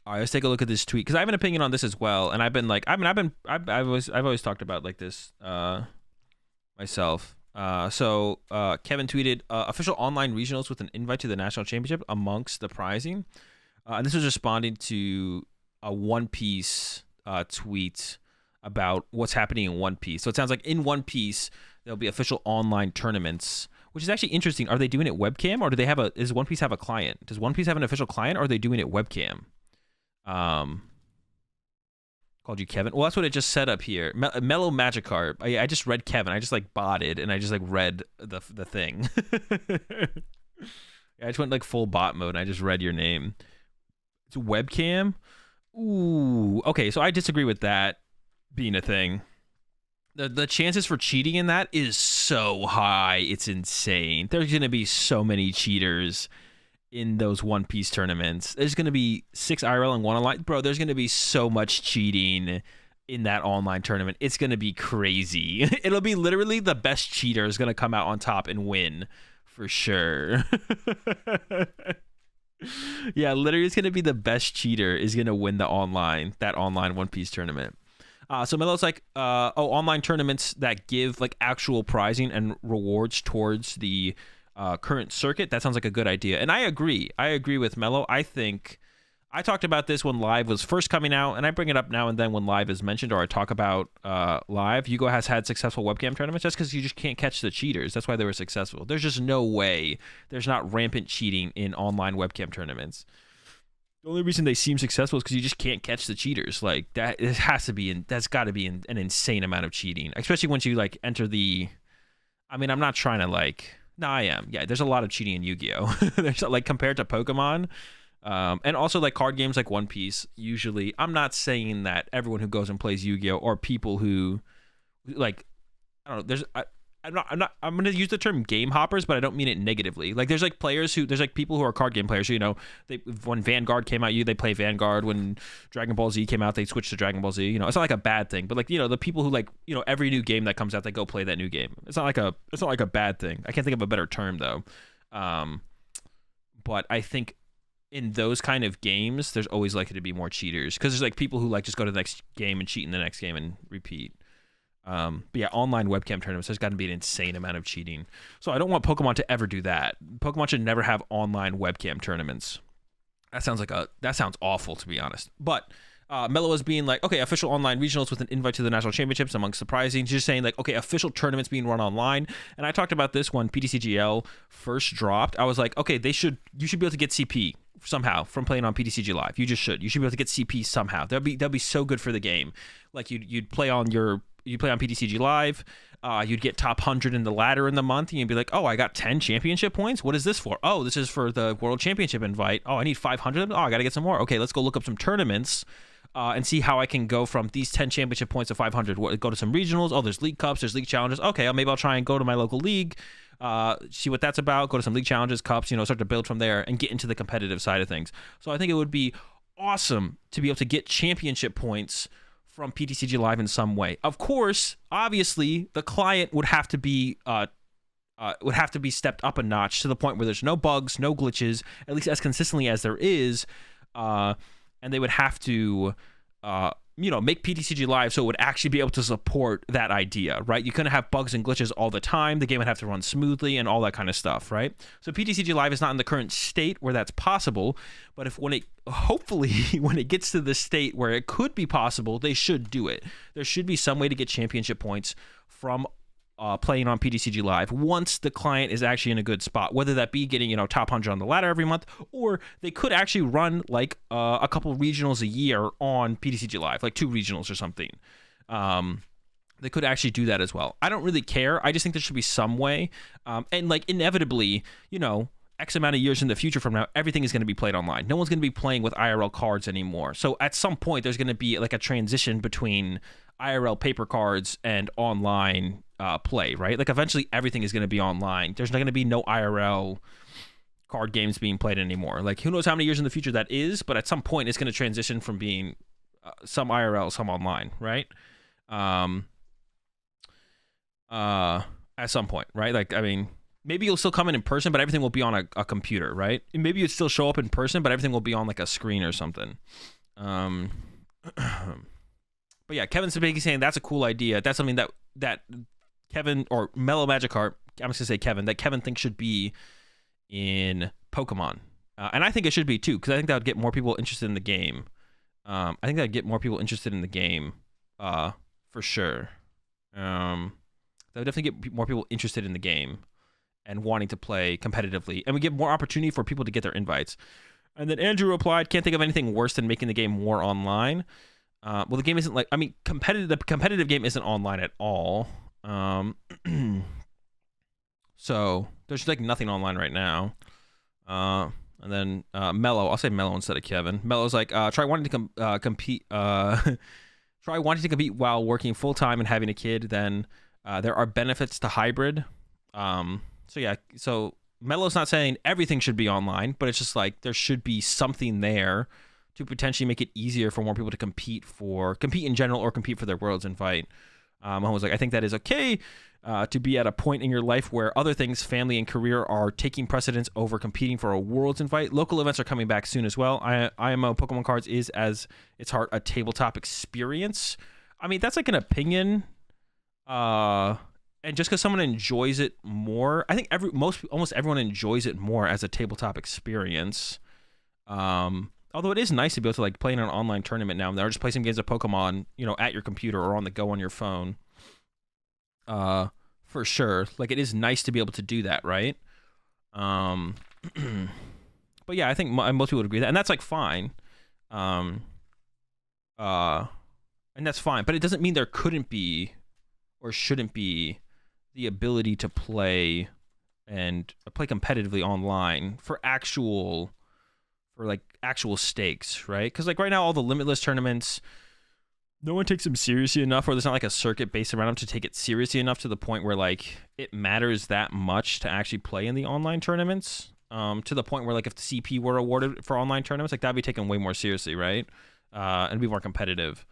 All right, let's take a look at this tweet because I have an opinion on this as well, and I've been like, I've always talked about like this myself. Kevin tweeted official online regionals with an invite to the national championship amongst the prizing, and this was responding to a One Piece tweet about what's happening in One Piece. So it sounds like in One Piece there'll be official online tournaments, which is actually interesting. Are they doing it webcam, or do they have a? Does One Piece have a client? Does One Piece have an official client, or are they doing it webcam? Called you Kevin. Well, that's what it just said up here. Mellow Magikarp. I just read Kevin. I just like botted and I just like read the thing. I just went like full bot mode and I just read your name. It's webcam. Ooh. Okay, so I disagree with that being a thing. The chances for cheating in that is so high. It's insane. There's gonna be so many cheaters in those One Piece tournaments. There's going to be 6 IRL and 1 online. Bro, there's going to be so much cheating in that online tournament. It's going to be crazy. It'll be literally the best cheater is going to come out on top and win for sure. Yeah, literally it's going to be the best cheater is going to win that online One Piece tournament. So Melo's like, online tournaments that give like actual prizing and rewards towards the current circuit. That sounds like a good idea. And I agree. I agree with Mello. I think I talked about this when Live was first coming out, and I bring it up now and then when Live is mentioned or I talk about Live. Yugo has had successful webcam tournaments. That's because you just can't catch the cheaters. That's why they were successful. There's just no way there's not rampant cheating in online webcam tournaments. The only reason they seem successful is because you just can't catch the cheaters. Like that, it has to be, that's got to be an insane amount of cheating, especially once you like enter the. I mean, I'm not trying to like. No, I am. Yeah, there's a lot of cheating in Yu-Gi-Oh. There's like compared to Pokemon, and also like card games like One Piece. Usually, I'm not saying that everyone who goes and plays Yu-Gi-Oh or people who, like, I don't know. I'm going to use the term game hoppers, but I don't mean it negatively. Like, there's like players who, there's like people who are card game players who, you know, when Vanguard came out, they play Vanguard. When Dragon Ball Z came out, they switched to Dragon Ball Z. You know, it's not like a bad thing, but like, you know, the people who like, you know, every new game that comes out, they go play that new game. It's not like a bad thing. I can't think of a better term though. But I think in those kind of games, there's always likely to be more cheaters because there's like people who like just go to the next game and cheat in the next game and repeat. But yeah, online webcam tournaments, there's got to be an insane amount of cheating. So I don't want Pokemon to ever do that. Pokemon should never have online webcam tournaments. That sounds awful, to be honest. But Mello was being like, okay, official online regionals with an invite to the national championships among surprising. Just saying like, okay, official tournaments being run online. And I talked about this when PTCGL first dropped. I was like, okay, you should be able to get CP somehow from playing on PTCG Live. You just should. You should be able to get CP somehow. That'd be so good for the game. Like you'd play on PTCG Live, you'd get top 100 in the ladder in the month, and you'd be like, oh, I got 10 championship points? What is this for? Oh, this is for the World Championship invite. Oh, I need 500? Oh, I got to get some more. Okay, let's go look up some tournaments and see how I can go from these 10 championship points to 500. Go to some regionals. Oh, there's league cups, there's league challenges. Okay, maybe I'll try and go to my local league, see what that's about, go to some league challenges, cups, you know, start to build from there and get into the competitive side of things. So I think it would be awesome to be able to get championship points from PTCG Live in some way. Of course, obviously, the client would have to be stepped up a notch to the point where there's no bugs, no glitches, at least as consistently as there is, and they would have to make PTCG Live so it would actually be able to support that idea, right? You couldn't have bugs and glitches all the time. The game would have to run smoothly and all that kind of stuff, right? So PTCG Live is not in the current state where that's possible, but hopefully when it gets to the state where it could be possible, they should do it. There should be some way to get championship points from playing on PTCG Live once the client is actually in a good spot, whether that be getting, top 100 on the ladder every month, or they could actually run like a couple regionals a year on PTCG Live, like 2 regionals or something. They could actually do that as well. I don't really care. I just think there should be some way. And like inevitably, X amount of years in the future from now, everything is going to be played online. No one's going to be playing with IRL cards anymore. So at some point, there's going to be like a transition between IRL paper cards and online play, right? Like eventually everything is going to be online. There's not going to be no IRL card games being played anymore. Like who knows how many years in the future that is, but at some point it's going to transition from being some IRL, some online, right? At some point, right? Like, I mean, maybe you'll still come in person, but everything will be on a computer, right? And maybe you'd still show up in person, but everything will be on like a screen or something. Um, but yeah, Kevin's basically saying that's a cool idea. That's something that Kevin or Mellow Magikarp, I'm just gonna say Kevin, that Kevin thinks should be in Pokemon, and I think it should be too, because I think that would get more people interested in the game. I think that'd get more people interested in the game, for sure. That would definitely get more people interested in the game and wanting to play competitively, and we get more opportunity for people to get their invites. And then Andrew replied, "Can't think of anything worse than making the game more online." Well, the game isn't like, I mean, the competitive game isn't online at all. So there's like nothing online right now. And then Mello, I'll say Mello instead of Kevin. Mello's like, try wanting to compete. Try wanting to compete while working full time and having a kid. Then there are benefits to hybrid. So yeah, so Mello's not saying everything should be online, but it's just like there should be something there to potentially make it easier for more people to compete in general or compete for their Worlds Invite. I was like, I think that is okay to be at a point in your life where other things, family and career, are taking precedence over competing for a Worlds Invite. Local events are coming back soon as well. IMO Pokemon cards is, as its heart, a tabletop experience. I mean, that's like an opinion. And just because someone enjoys it more, I think almost everyone enjoys it more as a tabletop experience. Although it is nice to be able to like play in an online tournament now and then, or just play some games of Pokemon, at your computer or on the go on your phone. For sure. Like, it is nice to be able to do that, right? But yeah, I think most people would agree with that, and that's like fine. And that's fine, but it doesn't mean there couldn't be or shouldn't be the ability to play competitively online for actual stakes, right? Because like right now, all the limitless tournaments, no one takes them seriously enough, or there's not like a circuit based around them to take it seriously enough to the point where like it matters that much to actually play in the online tournaments. To the point where like if the CP were awarded for online tournaments, like that'd be taken way more seriously, right? And be more competitive.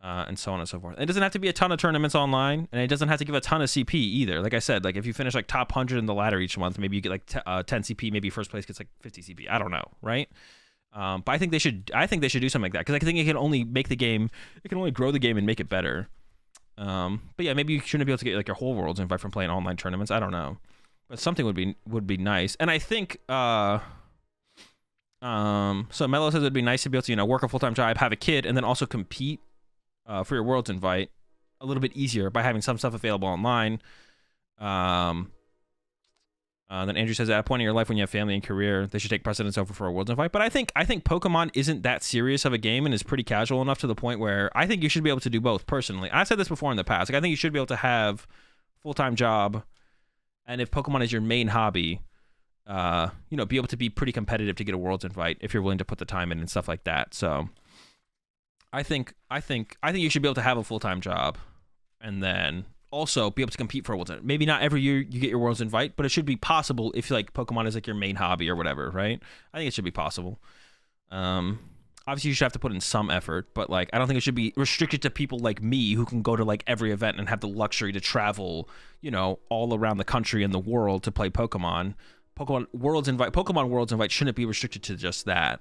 And so on and so forth. It doesn't have to be a ton of tournaments online, and it doesn't have to give a ton of CP either. Like I said, like if you finish like top 100 in the ladder each month, maybe you get like 10 CP, maybe first place gets like 50 CP. I don't know, right? But I think they should do something like that, because I think it can only make the game, it can only grow the game and make it better. But yeah, maybe you shouldn't be able to get like your whole Worlds Invite from playing online tournaments. I don't know, but something would be nice. And I think so Mello says it'd be nice to be able to work a full-time job, have a kid, and then also compete for your Worlds Invite a little bit easier by having some stuff available online. Then Andrew says, at a point in your life when you have family and career, they should take precedence over for a Worlds Invite. But I think Pokemon isn't that serious of a game and is pretty casual enough to the point where I think you should be able to do both. Personally, I've said this before in the past. Like, I think you should be able to have full-time job, and if Pokemon is your main hobby, be able to be pretty competitive to get a Worlds Invite if you're willing to put the time in and stuff like that. So I think you should be able to have a full-time job and then also be able to compete for a Worlds Invite. Maybe not every year you get your Worlds Invite, but it should be possible if like Pokemon is like your main hobby or whatever, right? I think it should be possible. Obviously you should have to put in some effort, but like I don't think it should be restricted to people like me who can go to like every event and have the luxury to travel, all around the country and the world to play Pokemon. Pokemon Worlds Invite shouldn't be restricted to just that.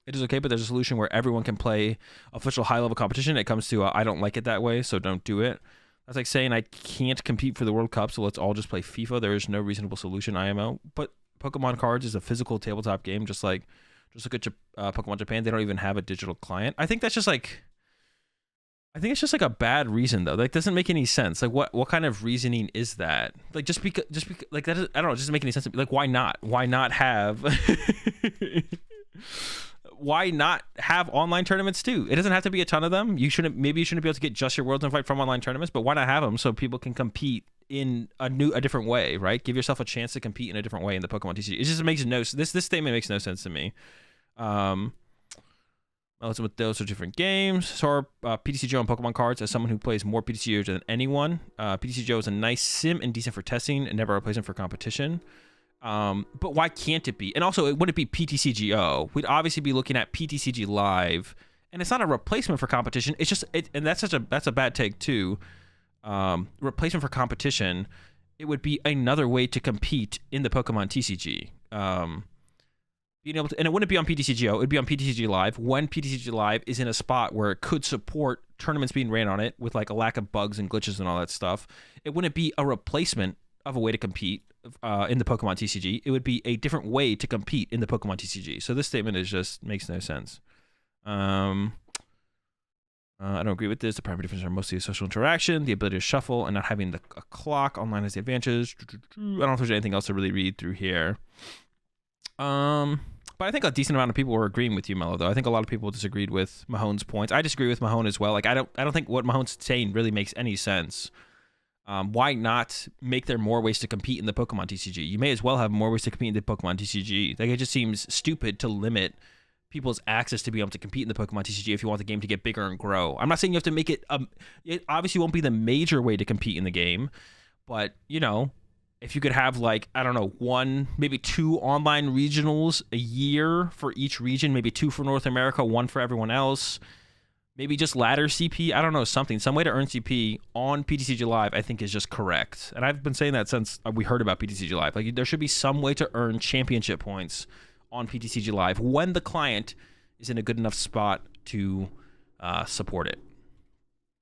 It is okay, but there's a solution where everyone can play official high-level competition. It comes to, I don't like it that way, so don't do it. That's like saying I can't compete for the World Cup, so let's all just play FIFA. There is no reasonable solution, IMO. But Pokemon cards is a physical tabletop game, just look at Pokemon Japan. They don't even have a digital client. I think it's just like a bad reason, though. Like, doesn't make any sense. Like, what kind of reasoning is that? Like, just because like that, I don't know. It doesn't make any sense. Like, why not? Why not have? Why not have online tournaments too? It doesn't have to be a ton of them. Maybe you shouldn't be able to get just your Worlds Invite from online tournaments, but why not have them so people can compete in a different way, right? Give yourself a chance to compete in a different way in the PokemonTCG. It just makes this statement makes no sense to me. With those are different games. So are PTC Joe and Pokemon cards. As someone who plays more PTC Joe than anyone, PTC Joe is a nice sim and decent for testing and never a replacement for competition. But why can't it be? And also, it wouldn't be PTCGO. We'd obviously be looking at PTCG Live, and it's not a replacement for competition. It's just and that's a bad take too. Replacement for competition. It would be another way to compete in the PokemonTCG. being able to, and it wouldn't be on PTCGO, it would be on PTCG Live when PTCG Live is in a spot where it could support tournaments being ran on it with like a lack of bugs and glitches and all that stuff. It wouldn't be a replacement of a way to compete in the Pokemon TCG. It would be a different way to compete in the Pokemon TCG. So this statement is just makes no sense. I don't agree with this. The primary differences are mostly social interaction, the ability to shuffle, and not having a clock. Online has the advantages. I don't know if there's anything else to really read through here. But I think a decent amount of people were agreeing with you, Mello, though. I think a lot of people disagreed with Mahone's points. I disagree with Mahone as well. Like, I don't think what Mahone's saying really makes any sense. Why not make there more ways to compete in the Pokemon TCG? You may as well have more ways to compete in the Pokemon TCG. Like, it just seems stupid to limit people's access to be able to compete in the Pokemon TCG if you want the game to get bigger and grow. I'm not saying you have to make it, it obviously won't be the major way to compete in the game, but, you know, if you could have, like, I don't know, 1, maybe 2 online regionals a year for each region, maybe 2 for North America, 1 for everyone else, maybe just ladder CP, I don't know, something. Some way to earn CP on PTCG Live, I think, is just correct. And I've been saying that since we heard about PTCG Live. Like, there should be some way to earn championship points on PTCG Live when the client is in a good enough spot to support it.